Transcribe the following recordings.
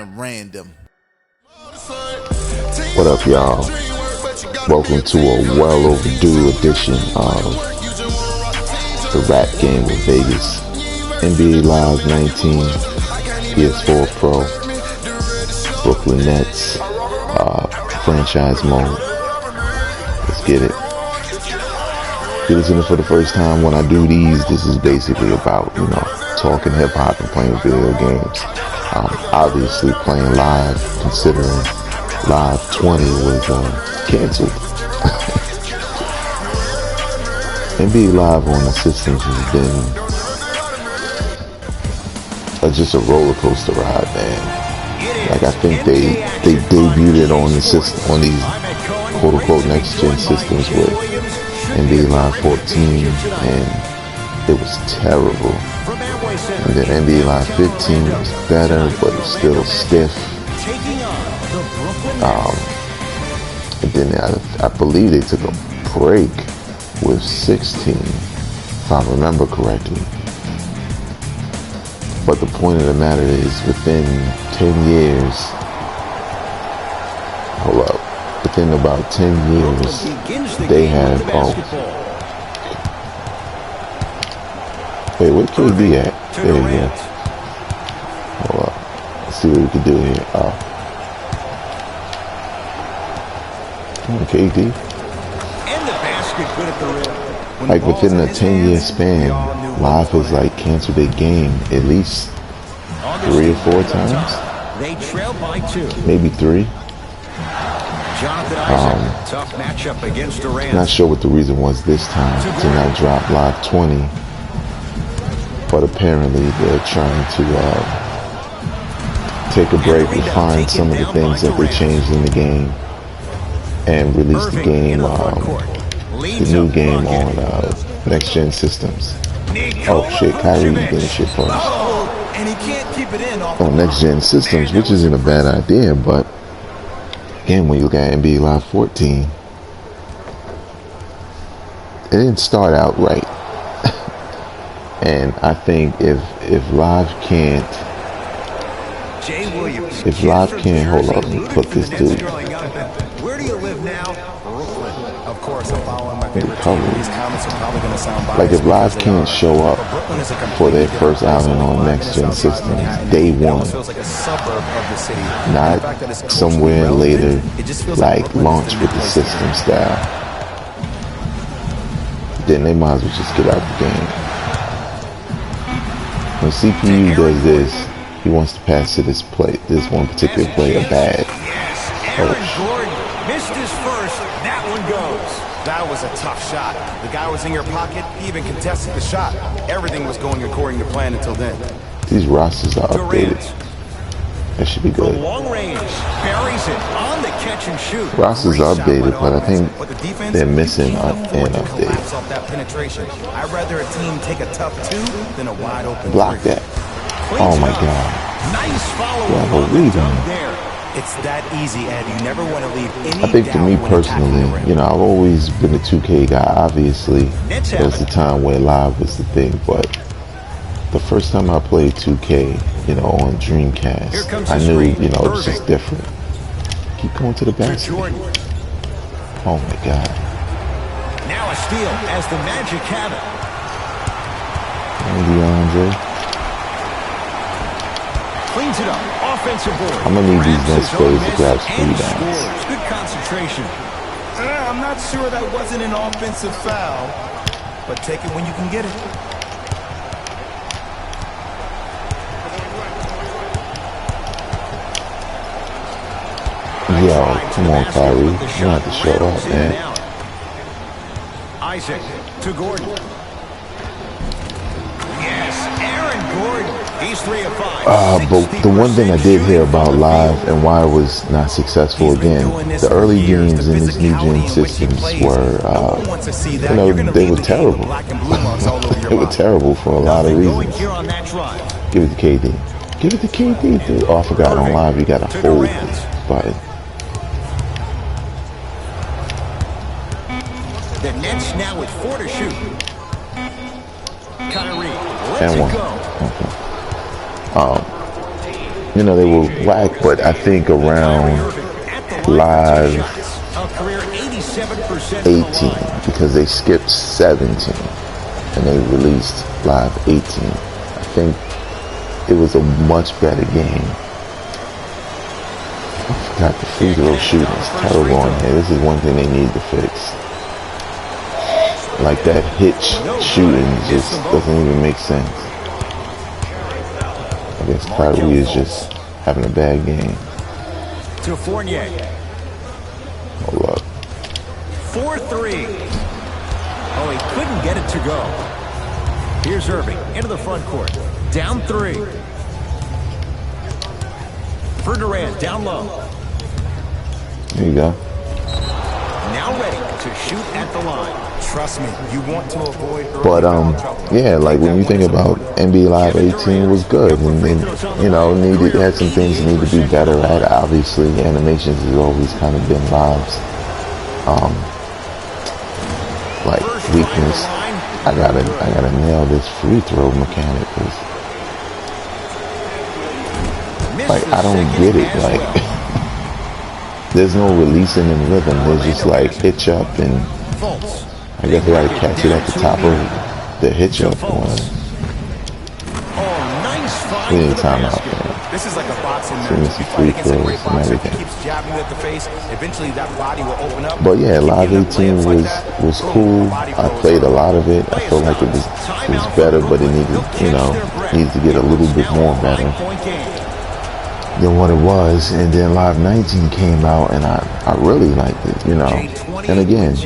random. What up, y'all? Welcome to a well overdue edition of the rap game with Vegas. NBA Live 19, PS4 Pro, Brooklyn Nets, franchise mode. Let's get it. If you're listening for the first time, when I do these, this is basically about, talking hip hop and playing video games. Obviously playing live, considering Live 20 was canceled. NBA Live on the systems has been just a roller coaster ride, man. Like, I think they debuted it on the system, on these quote unquote next gen systems with NBA Live 14, and it was terrible. And then NBA Live 15 was better, but it's still stiff. And then I believe they took a break with 16, if I remember correctly. But the point of the matter is, within 10 years, within about 10 years, they have, wait, where KD at? There you go. Hold up. Let's see what we can do here. Come on, KD. Like, within a 10-year span, Live has like canceled their game at least 3 or 4 times. They trail by 2. Maybe 3. Tough matchup against Durant. Not sure what the reason was this time to not drop Live 20, but apparently they're trying to take a break, refine some of the things that they changed in the game, and release the game, the new game on next gen systems. Oh shit, Kyrie getting shit first. On next gen systems, which isn't a bad idea, but again, when you look at NBA Live 14, it didn't start out right. And I think if Live can't, hold on, let me put this dude. Where do you live now? Brooklyn. Of course, I'm following my favorite team. These comments are probably going to sound biased. Like, if Live can't show up for their first outing on next gen systems, day one, not somewhere later, like launch with the system style, then they might as well just get out the game. When CPU does this, he wants to pass to this one particular player bad. Missed his first. That one goes. That was a tough shot. The guy was in your pocket. He even contested the shot. Everything was going according to plan until then. These rosters are updated. That should be good. From long range, buries it on the catch and shoot. Rosters are updated, but I think they're missing an update. Off that penetration. I'd rather a team take a tough 2 than a wide open. Block that. Oh my God. Nice follow. Yeah, but rebound. There. It's that easy, Ed. You never want to leave any. I think for me personally, I've always been a 2K guy. Obviously, there was a time where Live was the thing, but the first time I played 2K, on Dreamcast, I knew, it was just different. Keep going to the basket. Oh my God. Now a steal as the Magic have it. DeAndre. Cleans it up. Offensive board. I'm gonna need these next plays to grab some rebounds. Good concentration. I'm not sure that wasn't an offensive foul, but take it when you can get it. Yo, come on, Kyrie. You don't have to show up, man. Isaac to Gordon. Yes, Aaron Gordon. He's 3 of 5. But the one thing I did hear about Live and why it was not successful again, the early games in these new gen systems were, they were terrible. They were terrible for a lot of reasons. Give it to KD. Give it to KD, dude. Oh, I forgot, on Live you got to hold this button. The Nets now with 4 to shoot. Kyrie, and let's one. go. Okay. you know, they were whack, but I think around live 18, because they skipped 17 and they released live 18. I think it was a much better game. I forgot the free throw shooting is terrible on here. This is one thing they need to fix. Like that hitch shooting just doesn't even make sense. I guess Kyrie is just having a bad game. To Fournier. Hold up. 4-3. Oh, he couldn't get it to go. Here's Irving into the front court. Down 3. For Durant, down low. There you go. Now ready to shoot at the line. Trust me, you want to avoid. But yeah, like when you think about NBA Live 18 was good, and you know, had some things need to be better at. Obviously, animations has always kind of been Live's like weakness. I gotta nail this free throw mechanic, 'cause like I don't get it. Like there's no releasing in rhythm. There's just like hitch up, and I guess they gotta catch it at the top of the hitch up one. We need a timeout, man. This is like a boxing So match. some free throws and everything. Keeps jabbing you at the face. Eventually, that body will open up. But yeah, Live 18 was cool. I played a lot of it. I felt like it was better, but it needed, you know, needs to get a little bit more better than what it was. And then Live 19 came out, and I really liked it, you know. And again,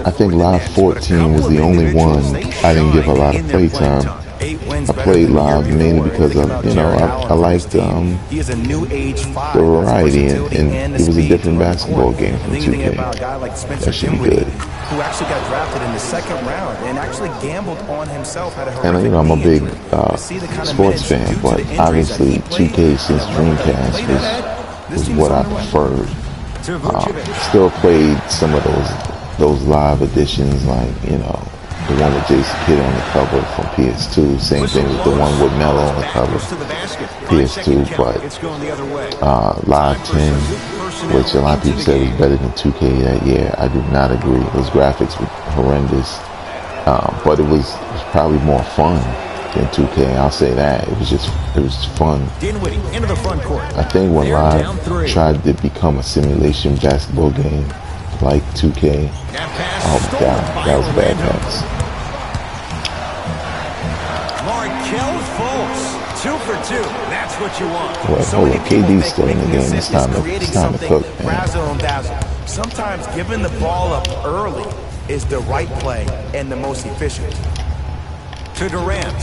I think Live 14 was the only one I didn't give a lot of playtime. I played Live mainly because of, you know, I liked the variety, and it was a different basketball game from 2K. That should be good. Who actually got drafted in the second round and actually gambled on himself. And you know, I'm a big sports fan, but obviously 2K since Dreamcast was what I preferred. Still played some of those live editions, like, you know, the one with Jason Kidd on the cover from PS2. Same thing with the one with Melo on the cover, PS2. But Live 10, which a lot of people said was better than 2K that year, I do not agree. Those graphics were horrendous, but it was probably more fun than 2K. I'll say that. It was fun. I think when Live tried to become a simulation basketball game like 2K, oh my God, that was a bad pass. Two for two. That's what you want. Well, hold on. KD's still in the game. It's time to cook, man. Sometimes giving the ball up early is the right play and the most efficient. To Durant.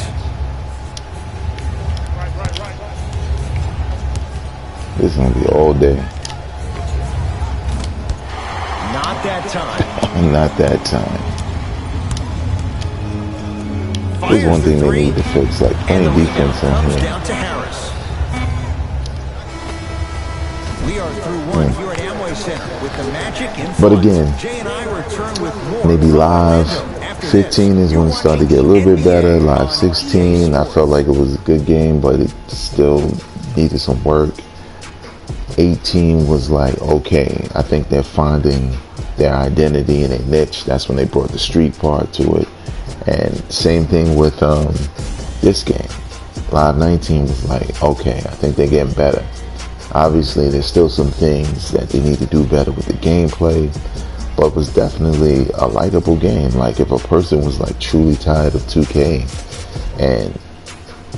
This is gonna be all day. Not that time. Not that time. There's one thing they need to fix, like playing defense on here. Down to Harris. We are through one here at Amway Center with the Magic in front. But again, Jay and I return with more. maybe Live 15 is when it started to get a little bit better. Live 16, I felt like it was a good game, but it still needed some work. 18 was like, okay, I think they're finding their identity and their niche. That's when they brought the street part to it. And same thing with this game. Live 19 was like, okay, I think they're getting better. Obviously, there's still some things that they need to do better with the gameplay, but it was definitely a likable game. Like if a person was like truly tired of 2K,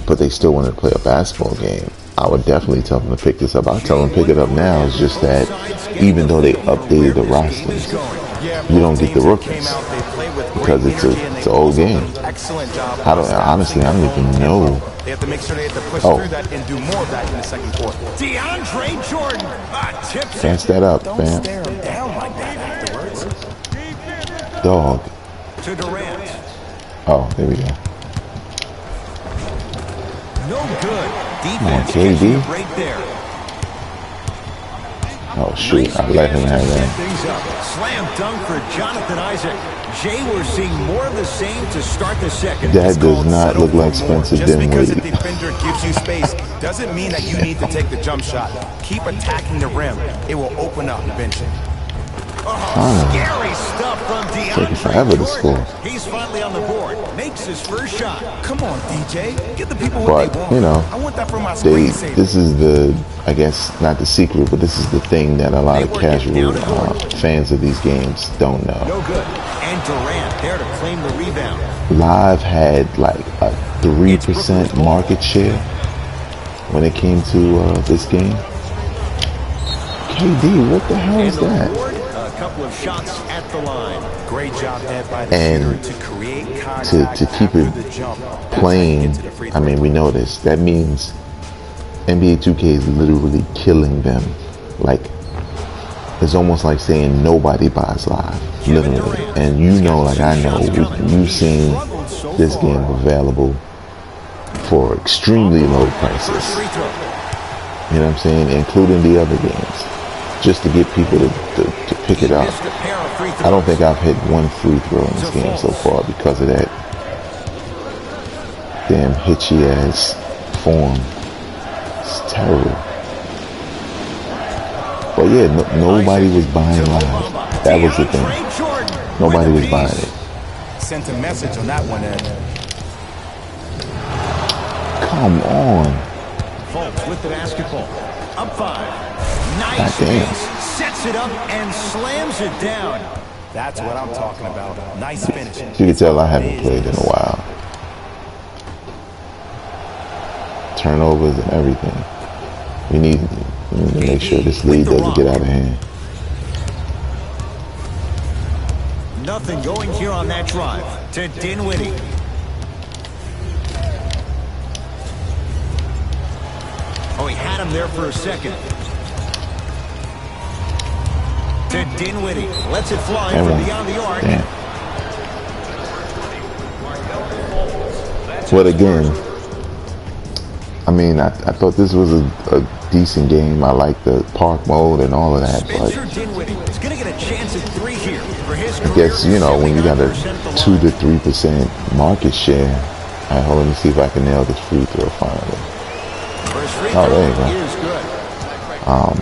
but they still wanted to play a basketball game, I would definitely tell them to pick this up. I'll tell them to pick it up now. It's just that even though they updated the rosters, you don't get the rookies because it's an old game. Honestly, I don't even know. They have to make sure they have to push through that and do more of that in the second quarter. DeAndre Jordan. Pass that up, Don't fam. stare him down like that afterwards. Dog. To Durant. Oh, there we go. No good. Come on, Defense KD. right there. Oh shoot, I let him have that. Slam dunk for Jonathan Isaac. Jay, we're seeing more of the same to start the second. That does not look like Spencer Just because a Dinwiddie. defender gives you space doesn't mean that you need to take the jump shot. Keep attacking the rim. It will open up eventually. Scary stuff from Taking forever to score. He's finally on the board. Makes his first shot. Come on, DJ. Get the people what But, they want. you know, I want that for my screensaver. this is the, I guess, not the secret, but this is the thing that a lot of casual fans of these games don't know. No good. And Durant there to claim the rebound. Live had like a 3% market share when it came to this game. KD, what the hell is that? A couple of shots at the line. Great job by the And to create contact to keep it plain, I mean, we know this. That means NBA 2K is literally killing them. Like, it's almost like saying nobody buys live, literally. And you know, like I know, you've seen this game available for extremely low prices. You know what I'm saying? Including the other games. Just to get people to pick it up. I don't think I've hit one free throw in this game so far because of that damn hitchy ass form. It's terrible. But yeah, nobody was buying live. That was the thing. Nobody was buying it. Sent a message on that one, Ed. Come on. Fultz with the basketball. Up 5. Nice pace, sets it up and slams it down. That's what I'm talking about. Nice finish. You can tell I haven't played in a while. Turnovers and everything. We need to make sure this lead doesn't get out of hand. Nothing going here on that drive to Dinwiddie. Oh, he had him there for a second. To Dinwiddie. Lets it fly from beyond the arc. Damn. But again, I mean, I thought this was a decent game. I like the park mode and all of that, but I guess, you know, when you got a 2 to 3% market share. All right, hold on, let me see if I can nail this free throw finally. Oh, there you go.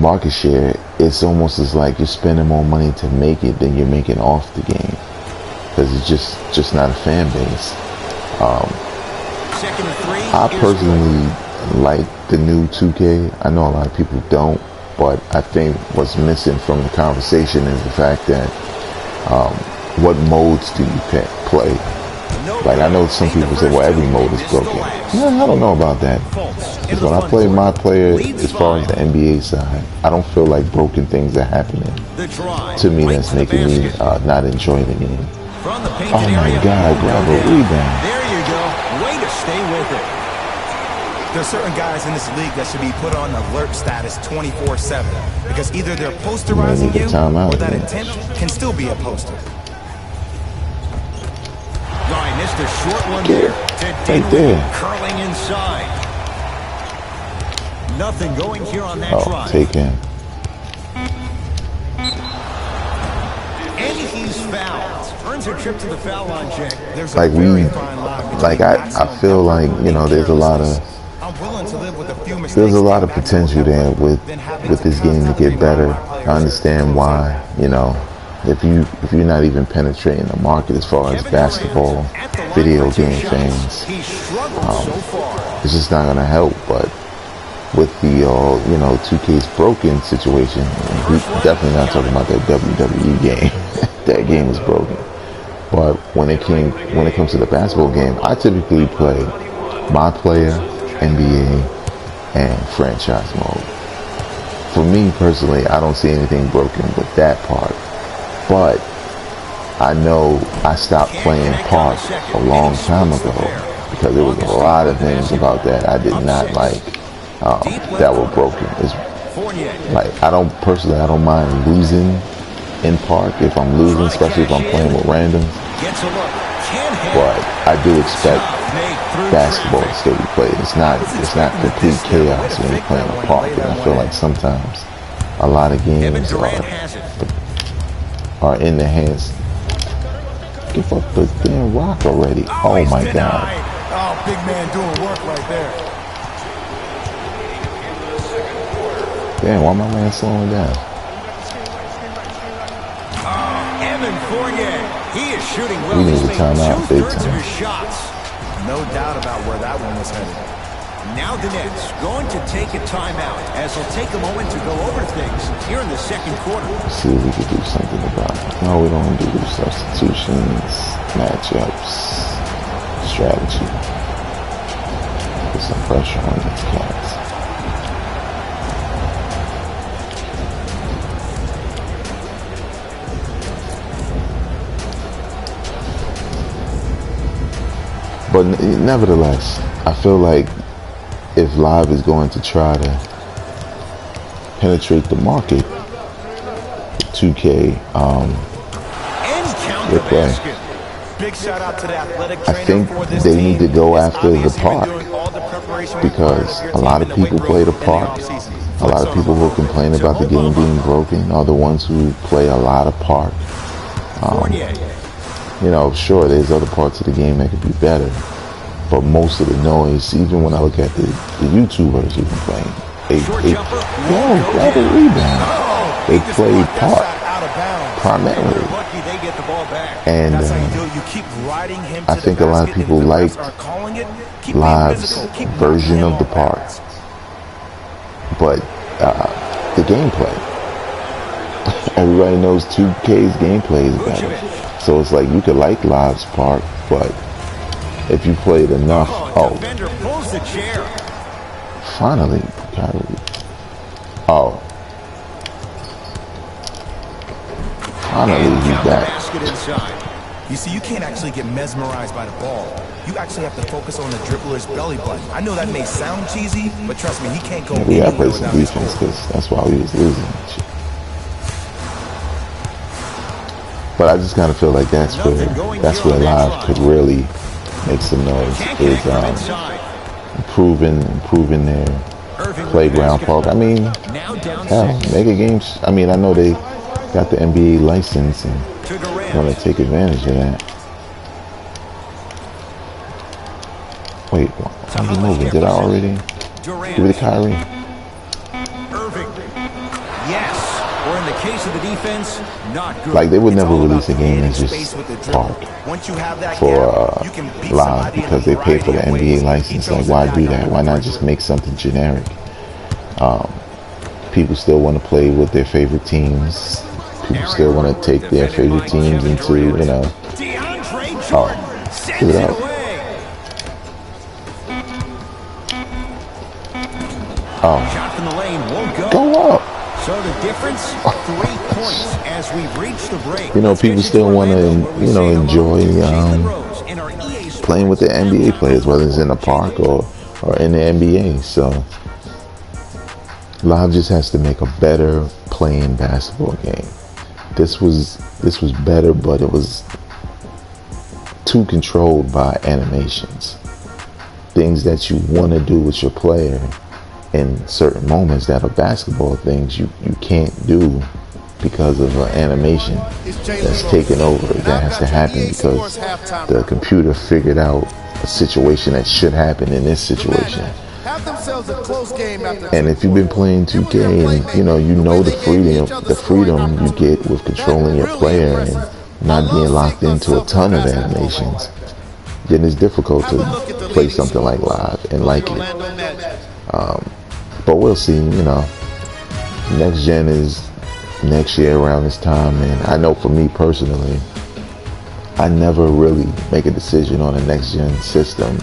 Market share, it's almost as like you're spending more money to make it than you're making off the game, because it's just not a fan base. I personally like the new 2K. I know a lot of people don't, but I think what's missing from the conversation is the fact that what modes do you play? Like, I know some people say, well, every mode is broken. Yeah, I don't know about that. Because when I play my player, as far as the NBA side, I don't feel like broken things are happening to me that's making me not enjoy the game. Oh my God, grab a rebound. There you go. Way to stay with it. There's certain guys in this league that should be put on alert status 24/7 because either they're posterizing you or that intent can still be a poster. Ryan missed a short one there. Right there. Curling inside. Nothing going here on that drive. Take him. And he's fouled. Earns a trip to the foul line, Jay. Like I feel like, you know, there's a lot of potential there with this game to get better. I understand why, you know, if you're not even penetrating the market as far as basketball, video game fans, it's just not gonna help. But with the you know, 2K's broken situation, we're definitely not talking about that WWE game. That game is broken. But when it comes to the basketball game, I typically play my player, NBA, and franchise mode. For me personally, I don't see anything broken with that part. But I know I stopped playing Park a long time ago because there was a lot of things about that I did not like that were broken. It's like, I don't mind losing in Park if I'm losing, especially if I'm playing with randoms. But I do expect basketball to still be played. It's not complete chaos when you're playing a Park, and I feel like sometimes a lot of games are in the hands. Give up the damn rock already. Oh my God. Oh, big man doing work right there. Damn, why my man slowing down? He is shooting well. We need a timeout, big time. No doubt about where that one was headed. Now the Nets going to take a timeout as they'll take a moment to go over things here in the second quarter. Let's see if we can do something about it. No, we don't do substitutions, matchups, strategy. Put some pressure on these cats. But nevertheless, I feel like if Live is going to try to penetrate the market, 2K, their play, Big shout out to the athletic I think they need to go after the park, because a lot of people play the park. A lot of people who complain about the game being broken are the ones who play a lot of park. You know, sure, there's other parts of the game that could be better, but most of the noise, even when I look at the YouTubers who complain, they grab a rebound. They play park primarily. And I think a lot of people like Live's version of the park, but the gameplay. Everybody knows 2K's gameplay is better. So it's like you could like Live's park, but if you played enough, finally, finally he's back. You see, you can't actually get mesmerized by the ball. You actually have to focus on the dribbler's belly button. I know that may sound cheesy, but trust me, he can't go We gotta play anywhere some without defense because that's why we was losing. But I just kind of feel like that's where Live could really make some noise, is improving their playground park. I mean, hell, mega games. I mean, I know they got the NBA license and want to take advantage of that. Wait, I'm moving. Did I already give it to Kyrie? Or in the case of the defense, not good. Like, they would never release a game that's just park for Live because they pay for the NBA license. Like, why do that? Why not just make something generic? People still want to play with their favorite teams. People still want to take their favorite teams into, you know. Give it up. Shot from the lane won't go. Go up. So the difference, 3 points as we reach the break. You know, people still want to, you know, enjoy playing with the NBA players, whether it's in the park or in the NBA. So Live just has to make a better playing basketball game. This was better, but it was too controlled by animations. Things that you want to do with your player in certain moments that are basketball things you can't do because of an animation that's taken over. That has to happen because the computer figured out a situation that should happen in this situation. And if you've been playing 2K and you know the freedom you get with controlling your player and not being locked into a ton of animations, then it's difficult to play something like Live and like it. But we'll see, you know. Next gen is next year around this time, and I know for me personally, I never really make a decision on a next gen system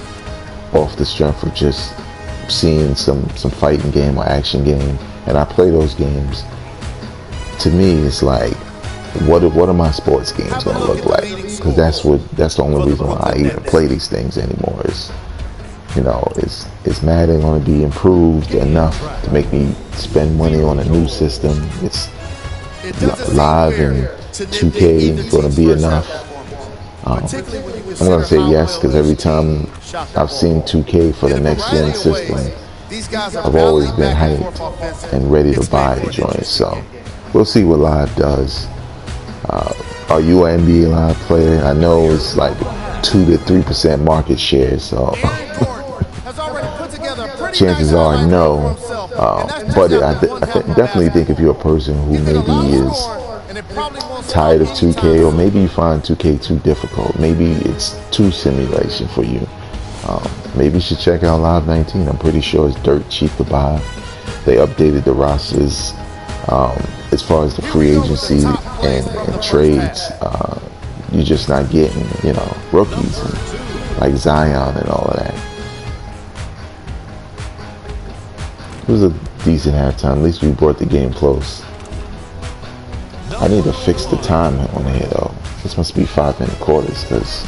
off the strength of just seeing some fighting game or action game, and I play those games. To me, it's like, what are my sports games gonna look like? Because that's the only reason why I even play these things anymore. Is, you know, is Madden going to be improved enough to make me spend money on a new system? It's Live and 2K going to be enough. I'm going to say yes, because every time I've seen 2K for the next gen system, I've always been hyped and ready to buy the joint. So we'll see what Live does. Are you an NBA Live player? I know it's like 2 to 3% market share, so chances are no. But I definitely think if you're a person who maybe is tired of 2K, or maybe you find 2K too difficult, maybe it's too simulation for you, maybe you should check out Live 19. I'm pretty sure it's dirt cheap to buy. They updated the rosters as far as the free agency and trades. You're just not getting, rookies like Zion and all of that. It was a decent halftime. At least we brought the game close. I need to fix the time on here though. This must be 5-minute quarters, because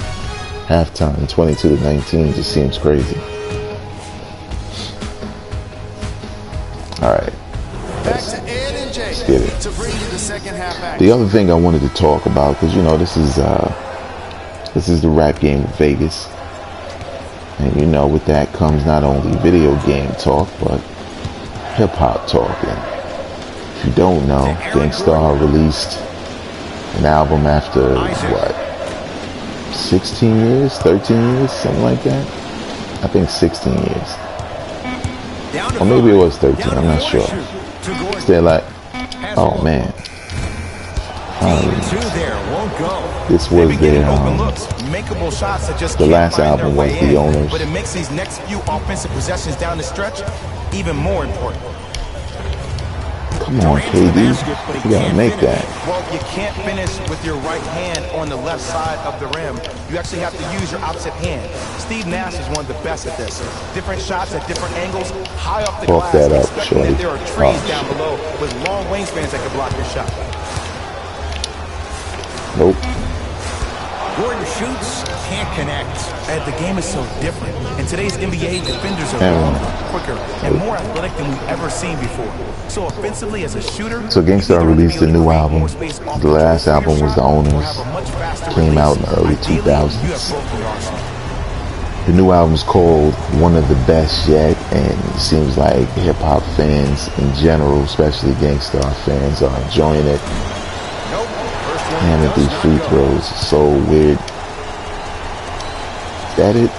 halftime 22-19 just seems crazy. All right, let's get it. The other thing I wanted to talk about, because this is the rap game with Vegas, and with that comes not only video game talk but hip hop talk. And if you don't know, Starr released an album after what, 16 years, 13 years, something like that. I think 16 years, or maybe it was 13. I'm not sure. They're like, oh man. This was their the last album was The Owners. But it makes these next few offensive possessions down the stretch even more important. Come on, KD, you gotta make that. Well, you can't finish with your right hand on the left side of the rim. You actually have to use your opposite hand. Steve Nash is one of the best at this. Different shots at different angles, high off the glass, that up, expecting that there are trees down below with long wingspans that can block your shot. Nope. Gordon shoots, can't connect. And the game is so different. In today's NBA, defenders are longer, quicker, and more athletic than we've ever seen before. So offensively, as a shooter, so Starr released a new album. The last album was The Owners. Came out in the early 2000s. The new album's called One of the Best Yet, and it seems like hip-hop fans in general, especially Starr fans, are enjoying it. Man, at these free throws, so weird. Is that it?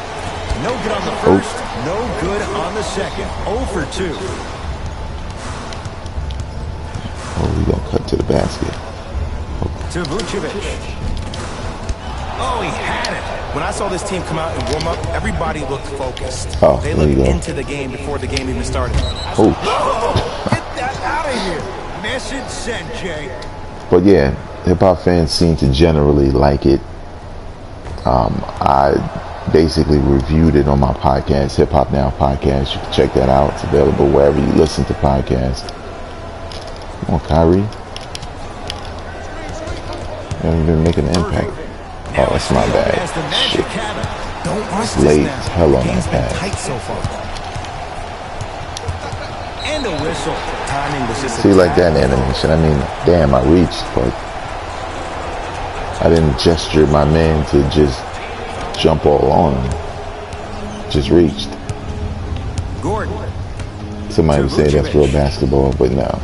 No good on the first, no good on the second. 0 for 2. Oh, we gonna cut to the basket. To Vucevic. Oh, he had it. When I saw this team come out and warm up, everybody looked focused. Oh, they looked into the game before the game even started. Oh. Get that out of here. Message sent, Jay. But yeah, hip-hop fans seem to generally like it. I basically reviewed it on my podcast, Hip Hop Now podcast. You can check that out. It's available wherever you listen to podcasts. Come on, Kyrie. You haven't even making an impact. Oh, that's my bad. Shit. It's late as hell on that pass. And a whistle. Timing was just See, like that animation. I mean, damn, I reached, but I didn't gesture my man to just jump all on him. Just reached. Gordon. Somebody would say that's real basketball, but no.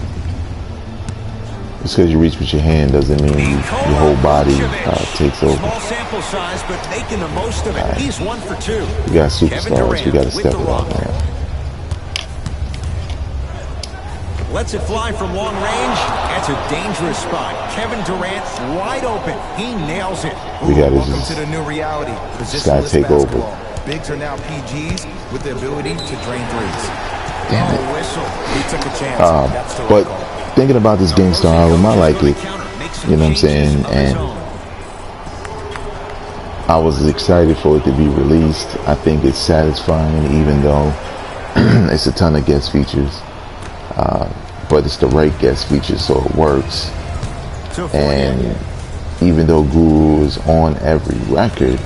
Just because you reach with your hand doesn't mean your whole body takes over. Small sample size, but making the most of it. Right. He's 1 for 2. We got superstars. We got to step it up, man. Lets it fly from long range. That's a dangerous spot. Kevin Durant wide open. He nails it. We got Welcome to the new reality. gotta take over. Bigs are now PGs with the ability to drain threes. Damn it. Whistle. He took a chance. That's the But call. thinking about this Starr album, I like it. You know what I'm saying? And I was excited for it to be released. I think it's satisfying, even though it's a ton of guest features. But it's the right guest features, so it works. And even though Guru is on every record,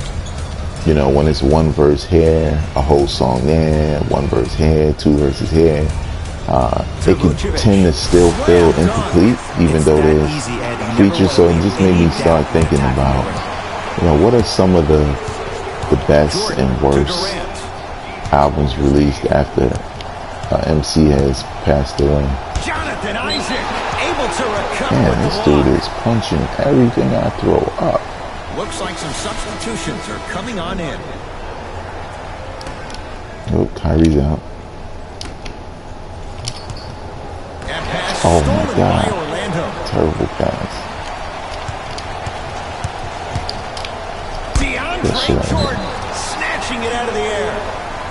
when it's one verse here, a whole song there, one verse here, 2 verses here, it can tend to still feel incomplete, even though there's features. So it just made me start thinking about, what are some of the best and worst albums released after MC has passed away. Jonathan Isaac able to recover Man, with this the dude block. is punching everything I throw up. Looks like some substitutions are coming on in. Oh, Kyrie's out. That pass Oh stolen my God. by Orlando. Terrible pass. DeAndre Jordan snatching it out of the air.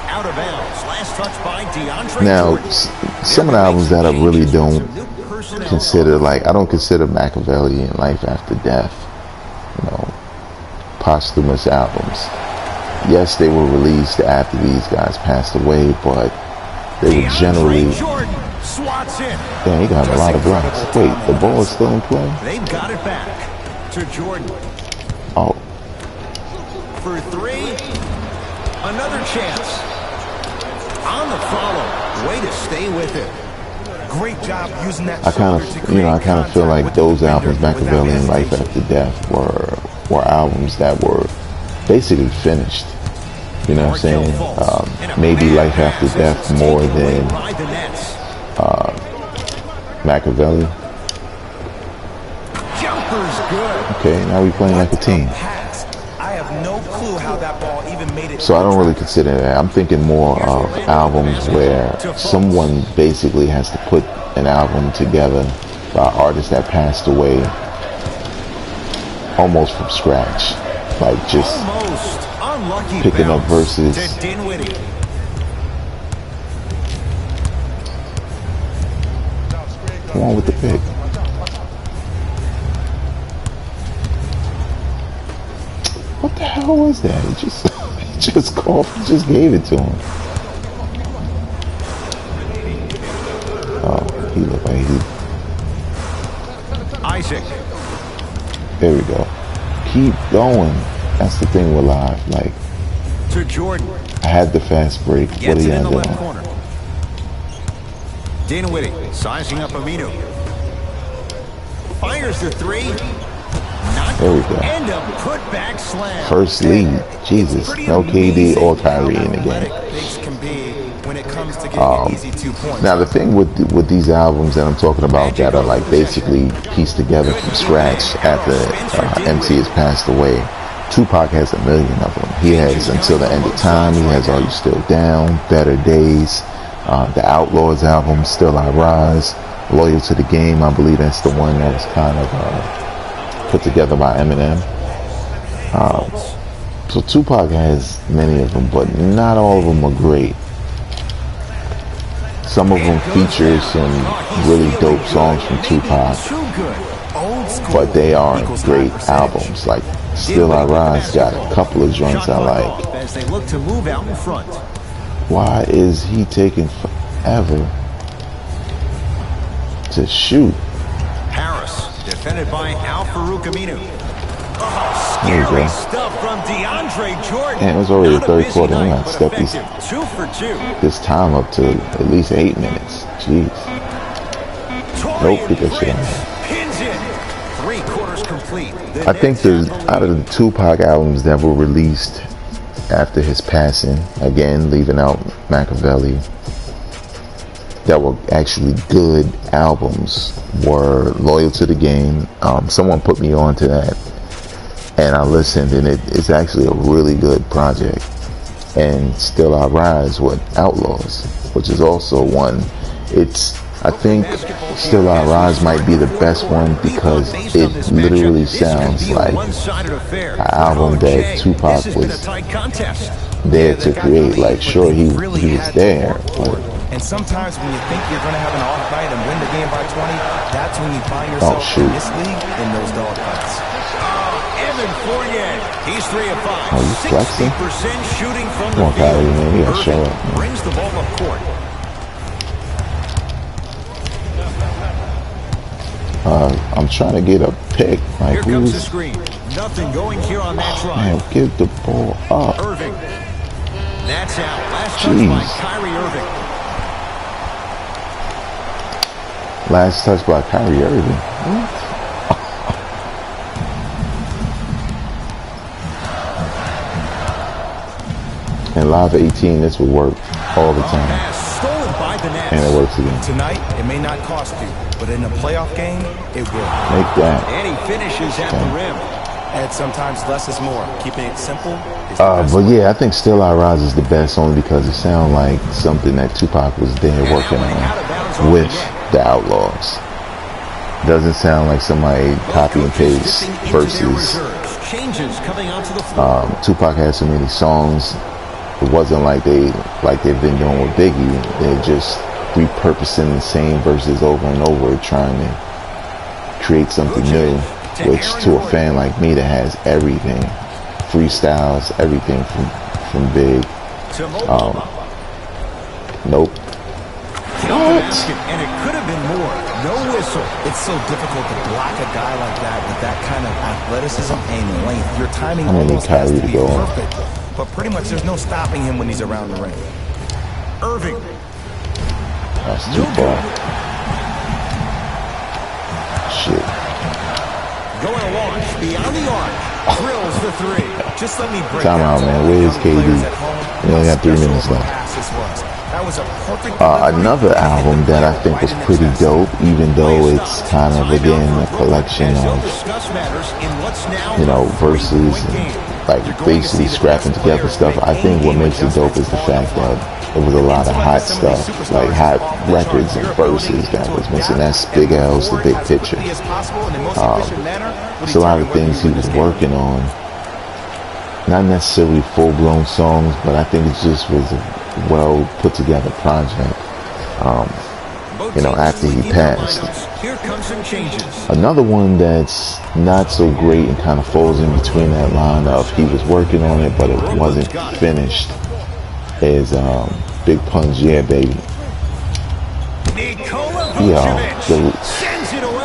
Out of bounds. Last touch by DeAndre Now, Jordan. some of the albums that I really don't Some new personnel. consider, like, I don't consider Machiavelli and Life After Death, you know, posthumous albums. Yes, they were released after these guys passed away, but they were generally... DeAndre Jordan swats in. Damn, he got a lot of blocks. Wait, the ball is still in play? They've got it back to Jordan. Oh, For three. Another chance. On the follow. Way to stay with it. Great job using that. I kind of, you know, I kind of feel like those albums, Machiavelli and Life After Death, were albums that were basically finished. You know what I'm saying? Maybe Life After Death more than Machiavelli. Jumper's good. Okay, now we playing like a team. I have no clue how that ball even made it. So I don't really consider that. I'm thinking more of albums where someone basically has to put an album together by artists that passed away almost from scratch. Like just Almost unlucky picking up bounce verses. to Dinwiddie. Come on with the pick. What the hell was that? He just called, just gave it to him. Oh, he looked like Isaac. there we go. Keep going. That's the thing with live. Like, To Jordan. I had the fast break. What Gets are it in y'all the doing? left corner. Dinwiddie sizing up Aminu. Fires the three. Not There we go. And a putback slam. First lead. Jesus. No KD or Kyrie in the game. Things can be when it comes to getting an easy 2 points. Now the thing with these albums that I'm talking about that are like basically pieced together from scratch after MC has passed away, Tupac has a million of them. He has Until the End of Time. He has Are You Still Down? Better Days. The Outlaws album, Still I Rise. Loyal to the Game. I believe that's the one that was kind of put together by Eminem. So Tupac has many of them, but not all of them are great. Some of them feature some really dope songs from Tupac, but they aren't great albums. Like Still I Rise got a couple of joints I like. As they look to move out in front. Why is he taking forever to shoot? Harris, defended by Al-Farouq Aminu. Oh, There you scary go. stuff from DeAndre Jordan. Man, it was already Not the a third busy quarter. We night, got to but step effective. 2 for 2. this time up to at least 8 minutes. Jeez. Nope, get that shit out of here. Pins in. 3 quarters complete. I think out of the Tupac albums that were released after his passing, again, leaving out Machiavelli, that were actually good albums were Loyal to the Game. Someone put me on to that, and I listened, and it's actually a really good project. And Still I Rise with Outlaws, which is also one. I think Still I Rise might be the best one because it literally sounds like an album that Tupac was there to create. Like, sure, he was there, but and sometimes when you think you're going to have an off night and win the game by 20, that's when you find yourself in this league in those dog fights. Evan Fournier, he's 3 of 5. Oh, you flexing? 60% shooting from Come on, the field. Kyrie, man, you gotta show Irving up, man. brings the ball up court. I'm trying to get a pick. Like, Here comes the who's... screen. Nothing going here on that try. Man, give the ball up. Irving. That's out. Last touch by Jeez. Kyrie Irving. Last touch by Kyrie Irving. What? In Live 18, this would work all the time. Pass stolen by the And it works again. Tonight, it may not cost you, but in a playoff game, it will. Make that. And he finishes at the rim. And sometimes less is more. Keeping it simple is the best But way. yeah, I think Still I Rise is the best only because it sounds like something that Tupac was there working on with the Outlaws. Doesn't sound like somebody copy and paste versus Changes coming onto the floor. Tupac had so many songs. It wasn't like they've been doing with Biggie. They're just repurposing the same verses over and over, trying to create something new. Which to a fan like me that has everything, freestyles, everything from Big. Nope. What? And it could have been more. No whistle. It's so difficult to block a guy like that with that kind of athleticism and length. Your timing I'm gonna need almost has Kyrie to to be go on. perfect. But pretty much there's no stopping him when he's around the ring. Irving. That's too far. Shit. Going to launch beyond the arc. Drills the three. Just let me break Time out, man. Where's KD? We only got 3 minutes left. That was a perfect Another album that I think was pretty dope, even though it's kind of, again, a collection of, you know, verses and like basically scrapping together stuff. I think what makes it dope is the fact that it was a lot of hot stuff, like hot records and verses that was missing. That's Big L's The Big Picture. It's a lot of things he was working on. Not necessarily full-blown songs, but I think it just was a well put together project. You know, after he passed. Here comes some changes. Another one that's not so great and kind of falls in between that line of he was working on it, but it wasn't finished is Big Pun's Yeah Baby.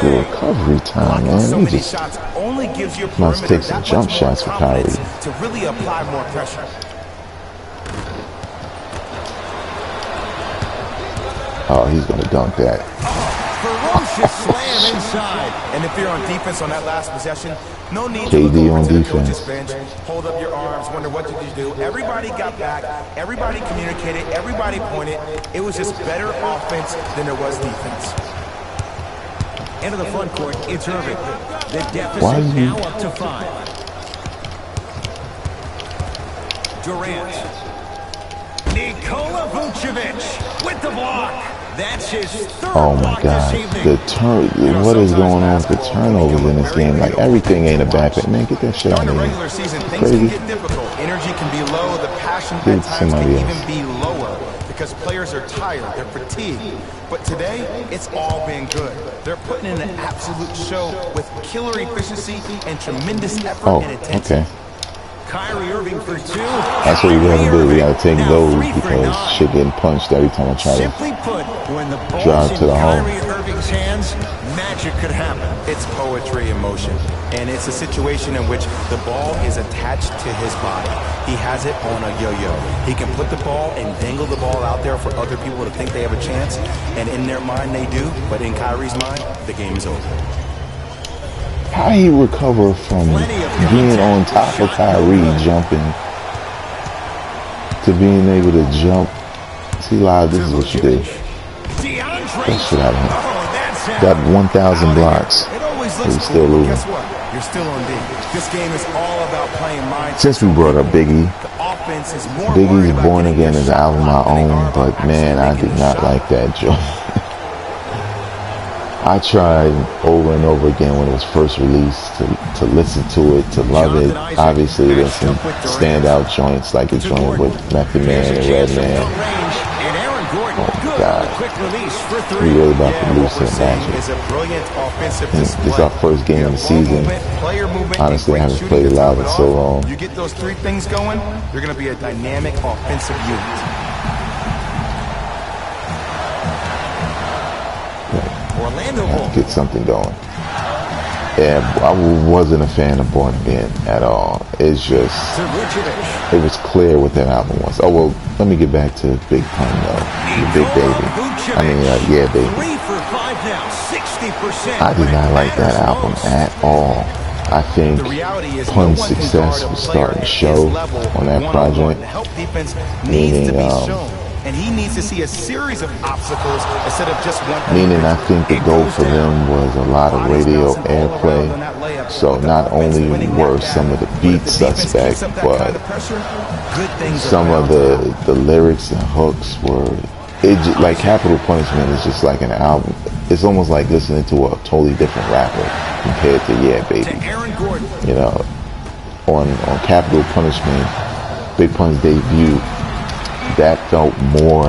The recovery time, man. He just must take some jump shots for Kyrie. To really apply more pressure. Oh, he's gonna dunk that. Ferocious slam inside. And if you're on defense on that last possession, no need KD to look on over to the defense. coach's bench, hold up your arms, wonder what did you do. Everybody got back, everybody communicated, everybody pointed. It was just better offense than there was defense. Into the front court, it's Irving. The deficit Why you- now up to 5. Durant. Nikola Vucevic with the block. That's his third Oh my block God, this evening. what is going on with the turnovers in this game? Like everything ain't a bad fit. Man, get that shit out During of the here. regular season, things Crazy. can get difficult. Energy can be low. The passion Give at it to times somebody can else. even be lower because players are tired. They're fatigued. But today, it's all been good. They're putting in an absolute show with killer efficiency and tremendous effort Oh, and intensity. okay. Kyrie Irving for 2. That's what we gotta do. We gotta take Now those 3 for because 9. shit getting punched every time I try to. Simply put, when the Drive ball's to in the hole. Kyrie Irving's hands, magic could happen. It's poetry in motion, and it's a situation in which the ball is attached to his body. He has it on a yo-yo. He can put the ball and dangle the ball out there for other people to think they have a chance, and in their mind they do, but in Kyrie's mind, the game is over. How he recover from being on top of Kyrie jumping to being able to jump? See, live, this is what you do. DeAndre. That shit out of him. Oh, that's out. Got 1,000 blocks. It always But looks he's still cool. losing. Guess what? You're still on D. This game is all about playing mind. Since we brought up Biggie, The offense is more worried Biggie's about Born getting Again their is an shot album I blocked than they own, are about but man, I actually did making not the shot. like that joint. I tried over and over again when it was first released to listen to it, to love it. Obviously, there's some standout joints like the joint with Method Man and Redman. And Aaron Gordon, good God. on the quick release for We 3. really about to Yeah, lose what we're some seeing magic. is a brilliant offensive This display. is our first game of the Ball season. movement, player movement, Honestly, I and haven't great played shooting it to live top in it so off. long. You get those 3 things going, you're going to be a dynamic offensive unit. Orlando Wolf. Get something going. Yeah, I wasn't a fan of Born Again at all. It's just, To Vucevic. it was clear what that album was. Oh, well, let me get back to Big Pun, though. The Big Baby. I mean, Yeah Baby. 3 for 5 now, 60%. I did not like that album at all. I think The reality is no Pun's one can success guard a was player starting to at show his level on that one-on-one. project. The help defense needs to be shown. And he needs to see a series of obstacles instead of just one. Meaning, I think the goal for them was a lot of radio airplay. So not only were some of the beats suspect, but some of the lyrics and hooks were, like Capital Punishment is just like an album. It's almost like listening to a totally different rapper compared to Yeah Baby. You know, on Capital Punishment, Big Pun's debut, that felt more.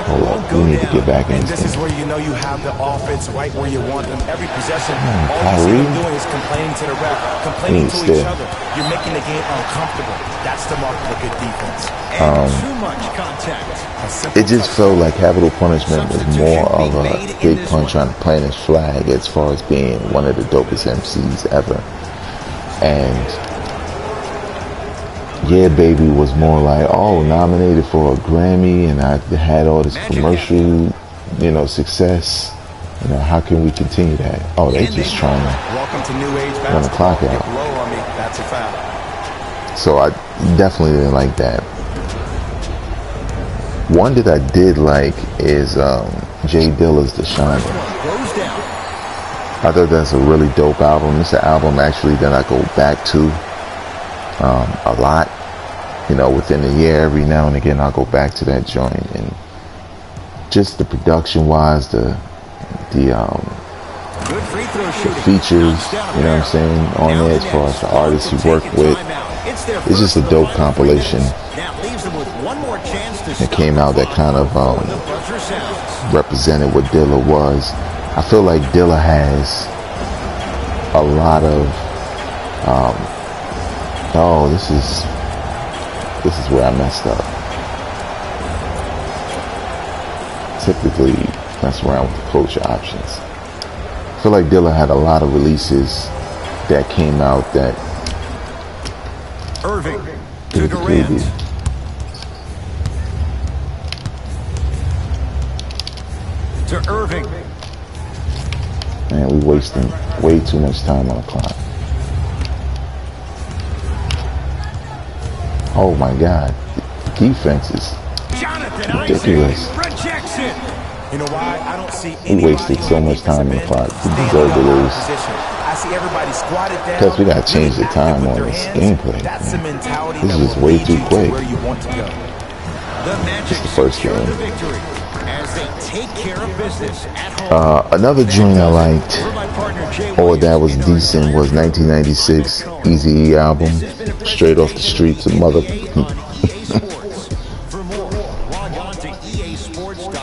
Hold up, we need to get back in this. This is where you know you have the offense right where you want them. Every possession, all Kyrie? you're doing is complaining to the ref, complaining to each other. You're making the game uncomfortable. That's the mark of a good defense. And too much contact. It just felt like Capital Punishment was more of a Big Pun trying to plant his flag as far as being one of the dopest MCs ever. And Yeah Baby was more like, oh, nominated for a Grammy, and I had all this commercial, you know, success. You know, how can we continue that? Oh, they just trying to run the clock out. That's a foul. So I definitely didn't like that. One that I did like is Jay Dilla's The Shining. I thought that's a really dope album. It's an album actually that I go back to a lot. You know, within a year, every now and again, I'll go back to that joint. And just the production wise, the features, you know what I'm saying, on there as far as the artists he worked with. It's just a dope compilation. It came out that kind of represented what Dilla was. I feel like Dilla has a lot of oh, this is where I messed up. Typically mess around with the closure options. I feel like Dilla had a lot of releases that came out that Irving to Durant. To Irving. Man, we wasting way too much time on the clock. Oh my God, the defense is ridiculous. You know why? I don't see We wasted so much time on the clock. We deserve to lose. I see everybody squatted down. Because we gotta change the time on this gameplay. That's the mentality. This is just way too quick. Where you want to go. It's the first game. Another joint I liked, or that was decent, was 1996 Eazy-E album, Straight Off the Streets of Mother.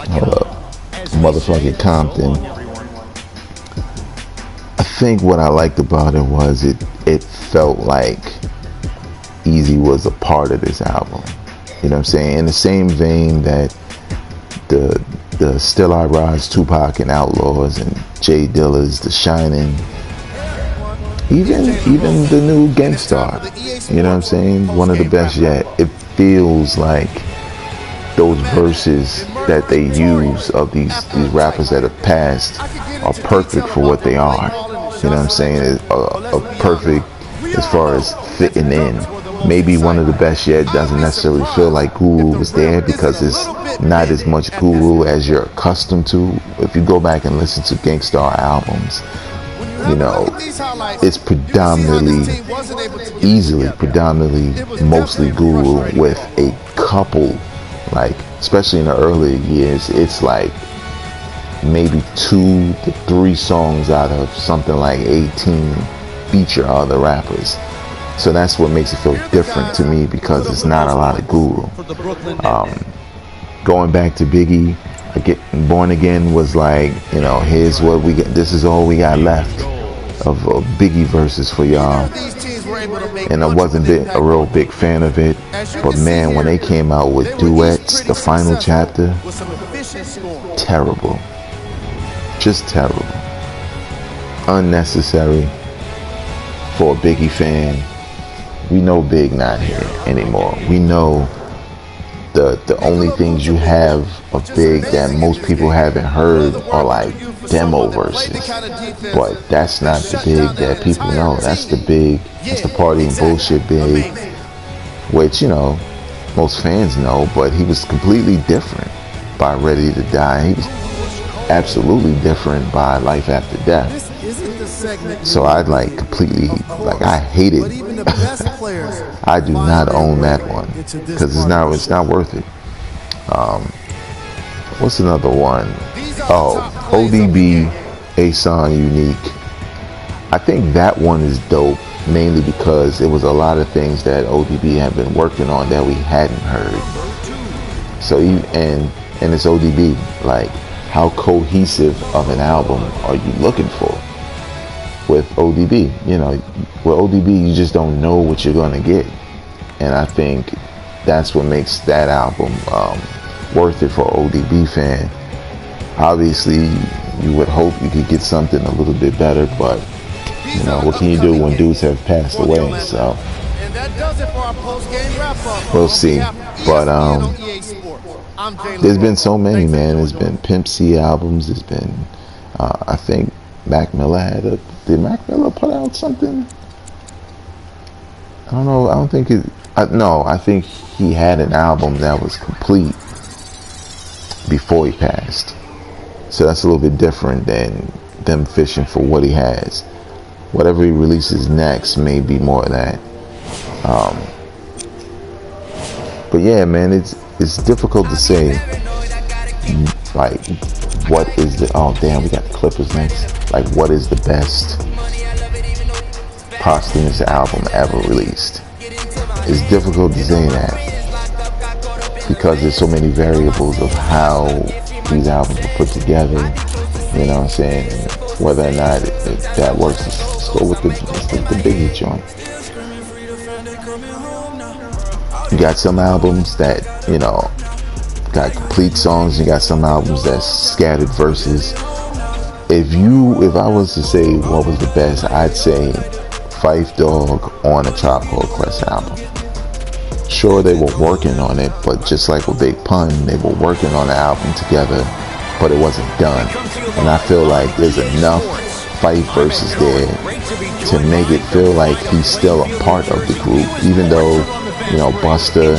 Hold up. Motherfucking Compton. I think what I liked about it was it felt like Eazy was a part of this album. You know what I'm saying? In the same vein that the Still I Rise, Tupac and Outlaws, and Jay Dilla's The Shining, even the new Gangstar, you know what I'm saying? One of the best yet. It feels like those verses that they use of these rappers that have passed are perfect for what they are. You know what I'm saying? Are perfect as far as fitting in. Maybe one of the best yet doesn't necessarily feel like Guru was there because it's not as much Guru as you're accustomed to. If you go back and listen to Gangstar albums, you know, it's predominantly mostly Guru with a couple, like, especially in the earlier years, it's like maybe 2 to 3 songs out of something like 18 feature other rappers. So that's what makes it feel different to me, because it's not a lot of Guru. Going back to Biggie, Born Again was like, you know, here's what we got. This is all we got left of Biggie verses for y'all. And I wasn't a real big fan of it, but man, when they came out with duets, the final chapter, terrible, just terrible, unnecessary for a Biggie fan. We know Big not here anymore. We know the only things you have of Big that most people haven't heard are like demo verses, but that's not the Big that people know. That's the Big, that's the party and bullshit Big, which, you know, most fans know, but he was completely different by Ready to Die. He was absolutely different by Life After Death. So I'd like completely, like, I hate it. I do not own that one because it's not worth it. What's another one? Oh, ODB ASON Unique. I think that one is dope, mainly because it was a lot of things that ODB had been working on that we hadn't heard. So and it's ODB. Like, how cohesive of an album are you looking for with ODB? You know, with ODB, you just don't know what you're gonna get, and I think that's what makes that album worth it for ODB fan. Obviously, you would hope you could get something a little bit better, but you know, what can you do when dudes have passed away? So we'll see. But there's been so many, man. There's been Pimp C albums. There's been I think Mac Miller did Mac Miller put out something? I don't know. I don't think it. No, I think he had an album that was complete before he passed. So that's a little bit different than them fishing for what he has. Whatever he releases next may be more of that. But yeah, man, it's difficult to say, like, what is the, oh damn, we got the Clippers next. Like, what is the best posthumous album ever released? It's difficult to say that because there's so many variables of how these albums were put together. You know what I'm saying? Whether or not that works. Let's go with the Biggie joint. You got some albums that, you know, got complete songs. You got some albums that's scattered verses. If I was to say what was the best, I'd say Phife Dawg on a Tribe Called Quest album. Sure, they were working on it, but just like with Big Pun, they were working on the album together, but it wasn't done. And I feel like there's enough Phife verses there to make it feel like he's still a part of the group, even though, you know, Busta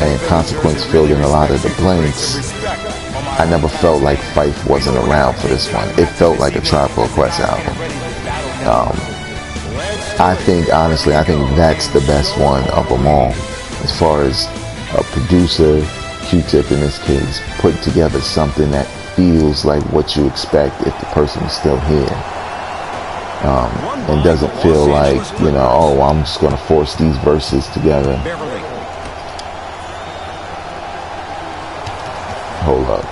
and Consequence filled in a lot of the blanks. I never felt like Phife wasn't around for this one. It felt like a Tribe Called Quest album. I think that's the best one of them all, as far as a producer, Q-Tip in this case, put together something that feels like what you expect if the person is still here, and doesn't feel like, you know, oh, I'm just going to force these verses together. Hold up.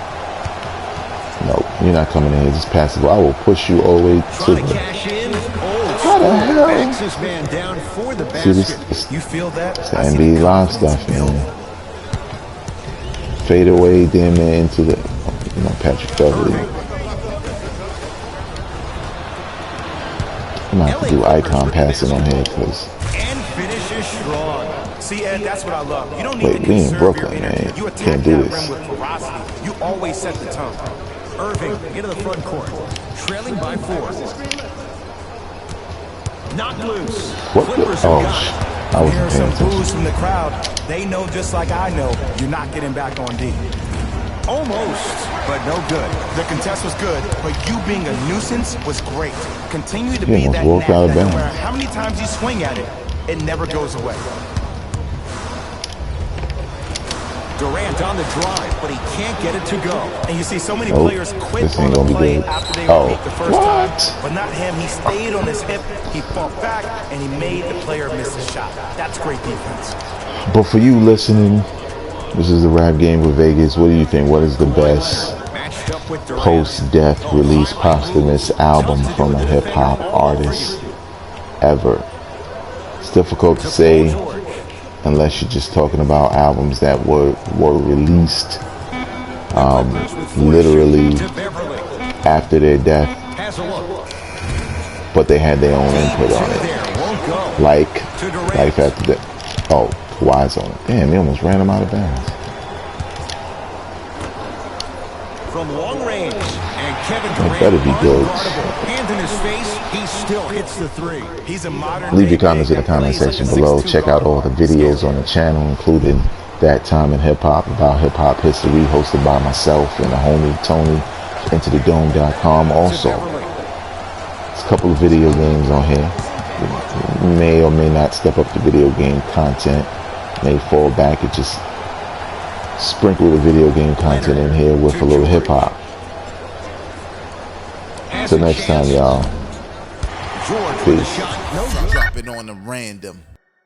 No, you're not coming in here. Just pass it. I will push you all the way to the... How the hell? See, this, You feel that? it's the NBA Live stuff, man. Fade away, damn man, into the, you know, Patrick Beverly. I'm gonna have to do icon passing on here, because... And finishes strong. See, Ed, that's what I love. You don't need Wait, to we in conserve Brooklyn, your energy. man. You attack Can't do that this. rim with ferocity. You always set the tone. Irving into the front court, trailing by 4. Knocked loose. What the? Clippers Oh, have got I wasn't Hear paying some attention. boos from the crowd. They know just like I know, you're not getting back on D. almost. But no good. The contest was good, but you being a nuisance was great. Continue to Yeah, be that walked gnat out of that no bounds. matter how many times you swing at it, it never goes away. Durant on the drive, but he can't get it to go. And you see so many Nope, players quit this on ain't the gonna be play good. after they Oh, were beat the first what? time. But not him. He stayed on his hip, he fought back, and he made the player miss a shot. That's great defense. But for you listening, this is the Rap Game with Vegas. What do you think? What is the best Matched up with Durant. post-death release posthumous album from a hip-hop artist ever? It's difficult to say unless you're just talking about albums that were released literally after their death, Has a look. but they had their own input on it. Won't go. Like Life After Death. Oh, Kawhi's on it. Damn, he almost ran him out of bounds. From long range, and Kevin That Durant better be good. unguardable. Hand in his face, he still hits the three. He's a modern. Leave your comments in the comment section below. Check out all the videos on the channel, including That Time in Hip Hop, about hip hop history, hosted by myself and the homie Tony, IntoTheDome.com. Also, there's a couple of video games on here. You may or may not step up the video game content. May fall back and just sprinkle the video game content in here with a little hip hop. Until next time, y'all. Peace. Drop it on the random.